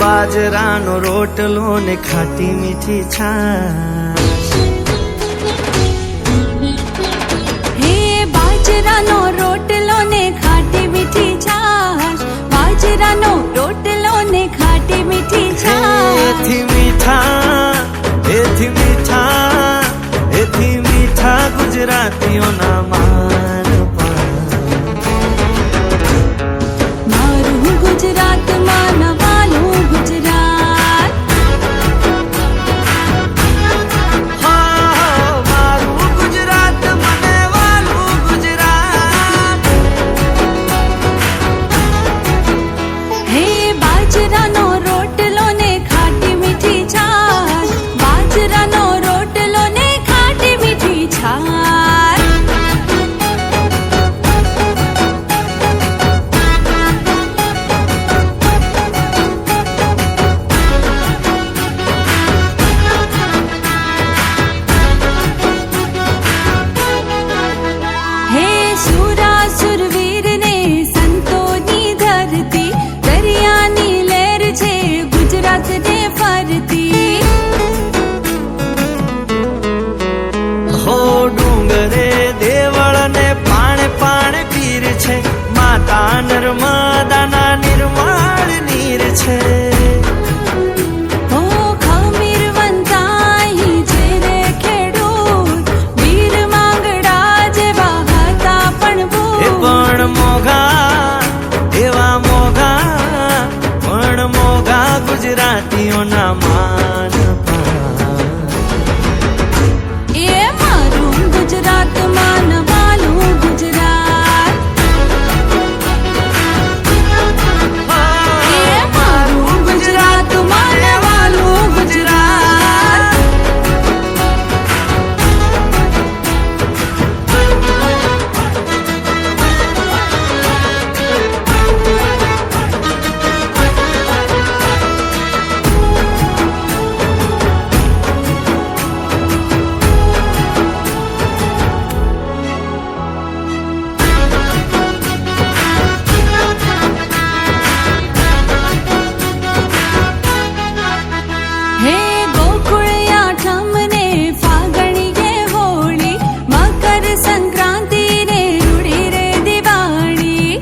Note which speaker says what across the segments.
Speaker 1: બાજરાનો રોટલો ને ખાટી મીઠી છાશ.
Speaker 2: હે બાજરાનો રોટલો ને ખાટી મીઠી છાશ, બાજરાનો રોટલો ને ખાટી મીઠી છાશ.
Speaker 1: એથી મીઠા, એથી મીઠા, એથી મીઠા ગુજરાતીઓના માન
Speaker 2: મારું ગુજરાત માનવાલું ગુજરાત.
Speaker 1: મારું ગુજરાત મને વાલું ગુજરાત.
Speaker 2: હે બાજરાનો રોટલો ને ખાટી મીઠી છાશ, બાજરાનો રોટલો ને ખાટી મીઠી છાશ. હે સુરા સુરવીર ને સંતોની ધરતી, દરિયાની લહેર છે ગુજરાત ને ફરતી.
Speaker 1: હો ડુંગરે દેવળ ને પાણે પાણે પીર છે, માતા નર્મદાના નિર્મળ નીર છે.
Speaker 2: ઓ ખમીર વંતાઈ છે રે ખેડૂત, વીર માંગડા જેવા હતા પણ
Speaker 1: એ
Speaker 2: ભૂત.
Speaker 1: પણ મોઘા, એવા મોઘા, પણ મોઘા ગુજરાતીઓના માન
Speaker 2: એ મારું ગુજરાત માનવાલું ગુજરાત. એ મારું ગુજરાત માનવાલું ગુજરાત. હે ગોકુળ આઠમ ને ફાગણીએ હોળી, મકર સંક્રાંતિ ને રૂડી રે દિવાળી.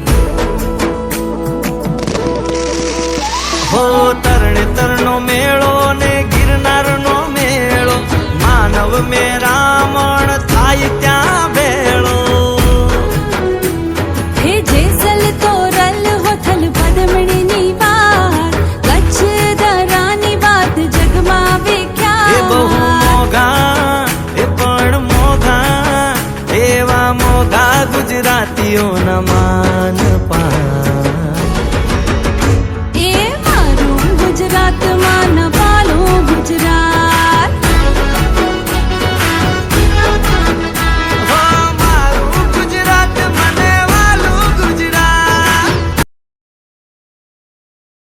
Speaker 1: હો તરણેતરનો મેળો ને ગિરનારનો મેળો, માનવ મેરામણ થાય